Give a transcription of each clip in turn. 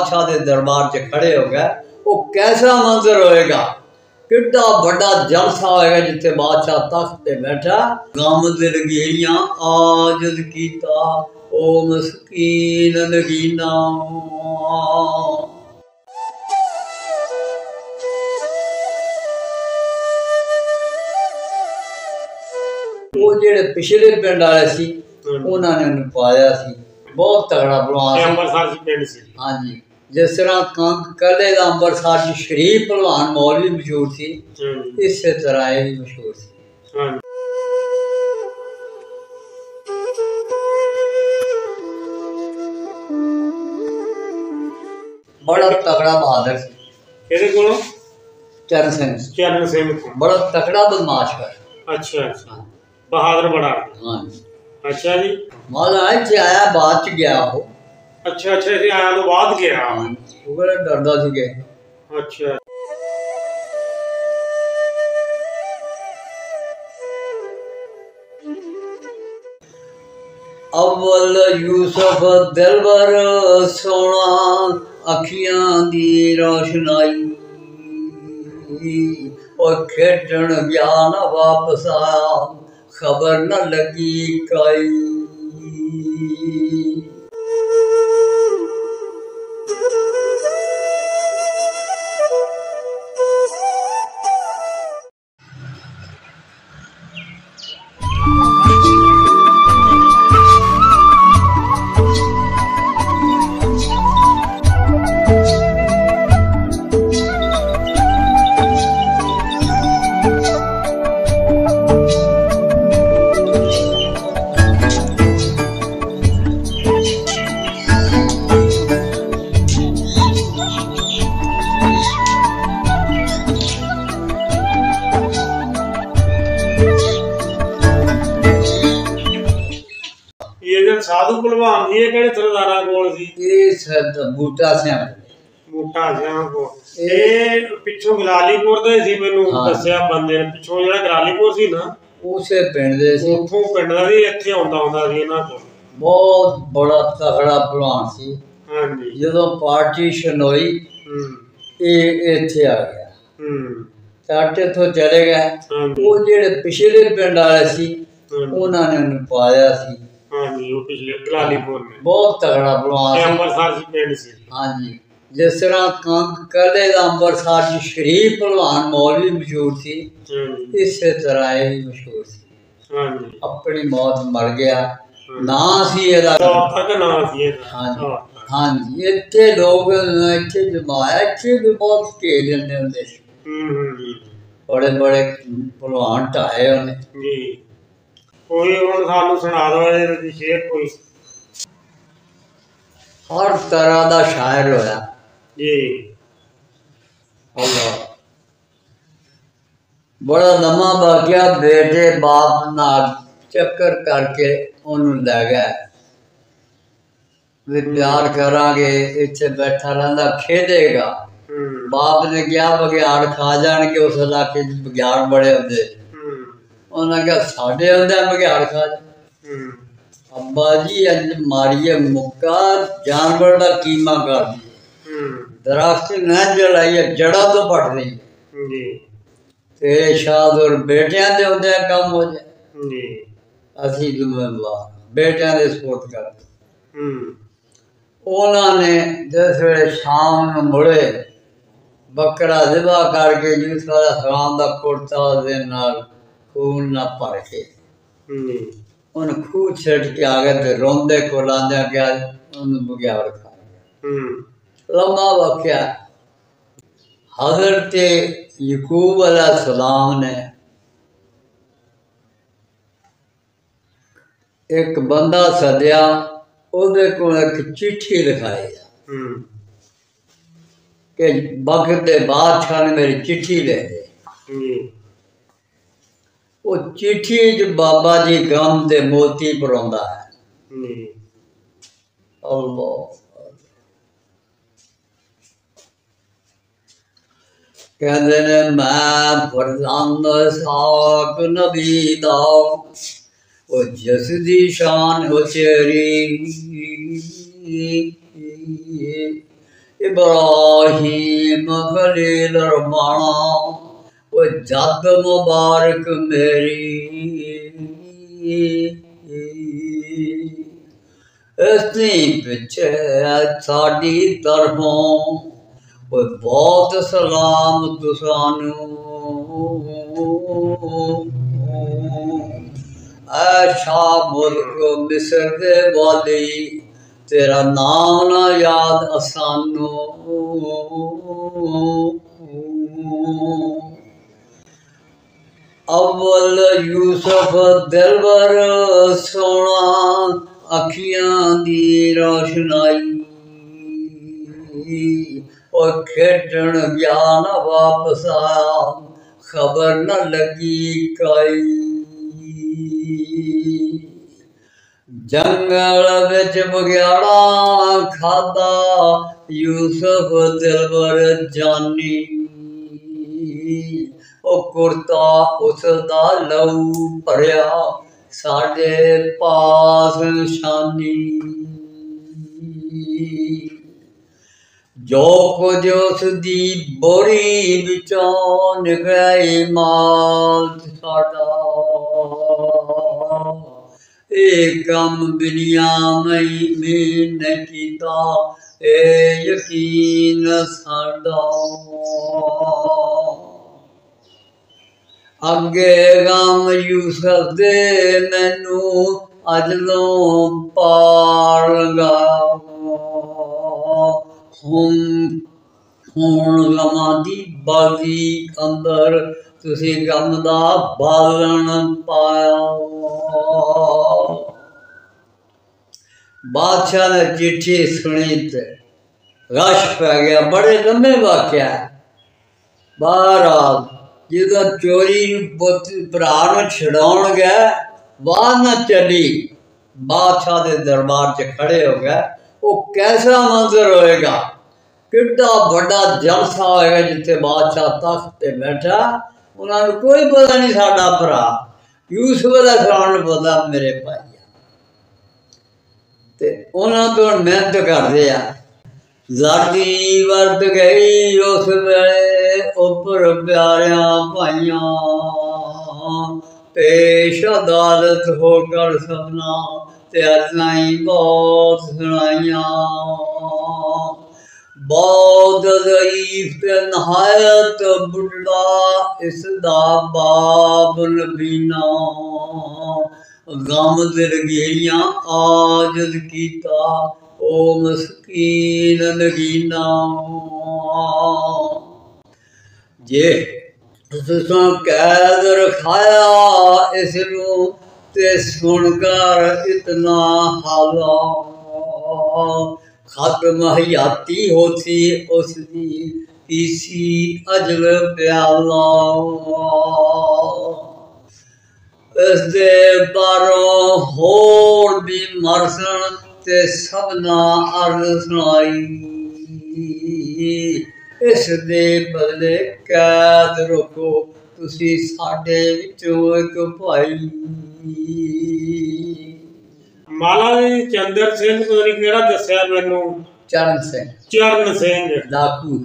बादशाह के दरबार च खड़े हो गए, वो कैसा मंजर होएगा, कितना बड़ा जलसा होएगा जिथे बादशाह तख्त पे बैठा। गम दिलगीरियां आजद कीता ओ मस्कीन नगीना। वो जेड़े पिछले पिंड वाले सी उन्होंने उन्हें पाया सी, बहुत तगड़ा पहलवान अंबरसर सी पिंड सी। हाँ जी, जिस तरह कंक कले का अंबरसर की शरीफ पहलवान मौलवी मशहूर सी, इस तरह ये भी मशहूर सी। बड़ा तगड़ा बहादुर सी। किहदे कोलों? चरण सिंह। चरण सिंह को बड़ा तगड़ा बदमाश है। अच्छा अच्छा, बहादुर बड़ा। हाँ जी। अच्छा जी, माला इत्थे आया बाद च गया वो। अच्छा अच्छा, इत्थे आया तो बाद गया। हाँ जी, वो बड़ा डरदा सी गए। अच्छा अव्वल यूसुफ दिलबर सोना अखियां दी रोशनाई, और खेडन गया न वापस आया, खबर न लगी काई। साधु भलवान जी किहड़े सरदारा कोल सी? ये बूटा सिंह। बूटा सिंह को ये पिछों गलालीपुर दे सी, मैनू दस्सिया बंदे ने। पिछों जेड़ा गलालीपुर सी ना, उसे पिंड दे सी। उथों पिंड दा सी, इत्थे आउंदा हुंदा सी इन्हां कोल। बहुत बड़ा तगड़ा भलवान सी। हां जी, जदों पार्टीशन होई ये इत्थे आ गया, झट इत्थों चले गए। वो जेड़े पिछले पिंड वाले सी उन्होंने उन्हें पाया सी। हाँ जी, वो पिछले गलालीपुर में बहुत तगड़ा पहलवान अंबरसर सी पिंड सी। हाँ जी, जिस तरह कंक कले का अंबरसर की शरीफ पहलवान मौलवी मशहूर सी, इस तरह ये भी मशहूर सी। हाँ जी, अपनी मौत मर गया ना सी एदा। हाँ जी, हाँ जी, इत्थे लोग इत्थे जमाया, इत्थे भी बहुत घेर लेंदे हुंदे सी। बड़े बड़े पहलवान ढाए उन्हें जी। कोई हुण सानू सुना दो इहदे विच शेर कोई। हर तरह का शायर होया जी। अल्लाह बड़ा लम्मा वाकया, बेटे बाप नाल चक्कर करके उन्होंने लै गया भी प्यार करांगे, इत्थे बैठा रहिंदा खेदेगा। बाप ने कहा बघियाड़ खा जाणगे, उस इलाके च बघियाड़ बड़े हुंदे। उन्हें कहा साढ़े आंदा बघियाड़ खा जा। अब्बा जी अज मारिए मुक्का, जानवर का कीमा कर दिए, दरख्त न जलाइए, जड़ा तो पट रही। तेरे शाहदुर बेटियां दे होंदे कम हो जाए, असी जिम्मेवार बेटियां दे सपोर्ट करते। उन्होंने जिस वे शाम में मुड़े बकरा ज़िबा करके यूसुफ अलैहिस्सलाम दा कुर्ता दे नाल खून ना भर के उन खूह छिट के आ गए, तो रोंदे कुलांदे गया उन्हें बघियाड़ खा गया। लम्मा वाकया। हज़रत याकूब अलैहिस्सलाम ने एक बंदा सद्या, उहदे कोल एक चिट्ठी लिखाई कि वक्त के बादशाह ने मेरी चिट्ठी ले दे। वो चिट्ठी च बाबा जी गम दे मोती परोंदा है। अल्लाह कहते ने मैं फरजंद साक नबी दा, वो जसदी शान हो तेरी, इब्राहिम खलील रबाना वो जद मुबारक मेरी इतनी पिछे साड़ी तरफों वो बहुत सलाम तुसानू ऐशा मुल्क मिस्र दे वाली तेरा नाम ना याद असानू अव्वल यूसुफ दिलबर सोना अखियां दी रोशनाई और खेडन गया न वापस आया खबर न लगी कई जंगल विच बग्याड़ा खादा यूसुफ दिलबर जानी ओ कुर्ता उसदा लहू भरिया साडे पास शानी जो कुछ उसदी बोरी विचों निकले माल साडा कम बिनिया में न कीता ए यकीन साडा अगे गम यूसुफ दे मैनू अजलों पार लगा हुण गमां दी बागी अंदर तुसी गम दा बालन पाया बादशाह ने चिट्ठी सुनी ते रश पै गया बड़े लम्बे वाक्या बहरहाल जो चोरी भरा छड़ाउण गया वाह न चली बादशाह के दरबार च खड़े हो गए वो कैसा मंजर होएगा कितना बड़ा जलसा होएगा जिथे बादशाह तख्त पे बैठा उन्होंने कोई पता नहीं साडा भरा यूसुफ का खान पता मेरे भाई ते उन्होंने तो मेहनत करते हैं जाती वर्त गई उस वेले उपर प्यारिया भाइया पेश अदालत होकर सबना ते अरज़ां बहुत सुनाइया बहुत ज़ईफ़ ते नहायत बुढ़ा इसदा बाब नबीना गम दिलगिरियां आजद कीता ओ मस्कीन नगीना जे तुसां कैद रखाया इसनू ते सुनकर इतना हाला खत्म हयाती होती उसदी इसी अजल प्याला इसदे बारों होर भी मरसन ते सबना अर्ज सुनाई इस दे बदले कैद रखो तुसी साडे विचों एक भाई माला जी चंद्र सिंह पता नहीं केड़ा दस्या मैनू चरण सिंह डाकू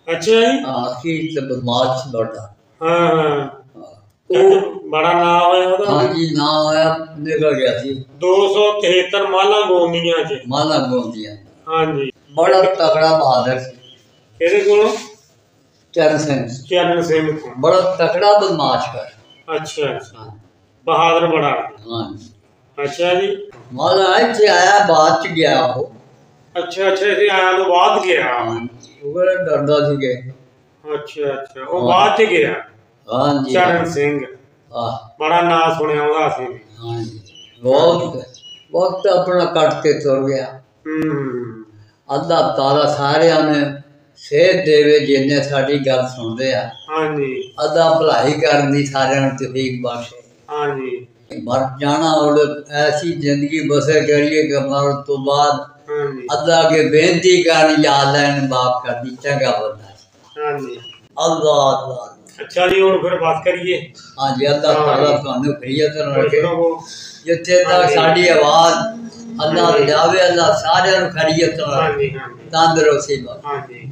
अच्छा जी आखिर ते बदमाश बड़ा हाँ हाँ बड़ा नाम होया ओदा हाँ जी नाम होया निकल गया सी 273 माला गोंदियां हाँ जी बड़ा तगड़ा बहादुर सी किहदे कोलों चरण सिंह को बड़ा तगड़ा बदमाश कर अच्छा अच्छा बहादुर बड़ा हाँ अच्छा जी माला इत्थे आया बाद च गया वो अच्छा अच्छा इत्थे आया तो बाद गया वो डरदा सी के अच्छा अच्छा वो बाद च गया हाँ जी चरण सिंह बड़ा नाम सुनिया ओदा सी हाँ जी बहुत वक्त अपना कट के तुर गया अल्लाह ताला सारियां ने सेहत देवे जिन्ने साडी गल सुनदे आ हाँ जी अल्लाह भलाई करन दी सारियां नूं तौफीक बख्शे हाँ जी मर जाना और ऐसी जिंदगी बसे करिए कि मरण तो बाद अल्लाह के बेनती कर याद लैन बाप कर दी चंगा बंदा हाँ जी अल्लाह अल्लाह अच्छा जी और फिर बात करिए हाँ जी अल्लाह ताला थानू खैरियत रखे जिथे तक साडी आवाज अल्लाह जावे अल्लाह सारे खैरियत ਹਾਂਜੀ ਹਾਂਜੀ तंदुरुस्ती बख्शे। ਹਾਂਜੀ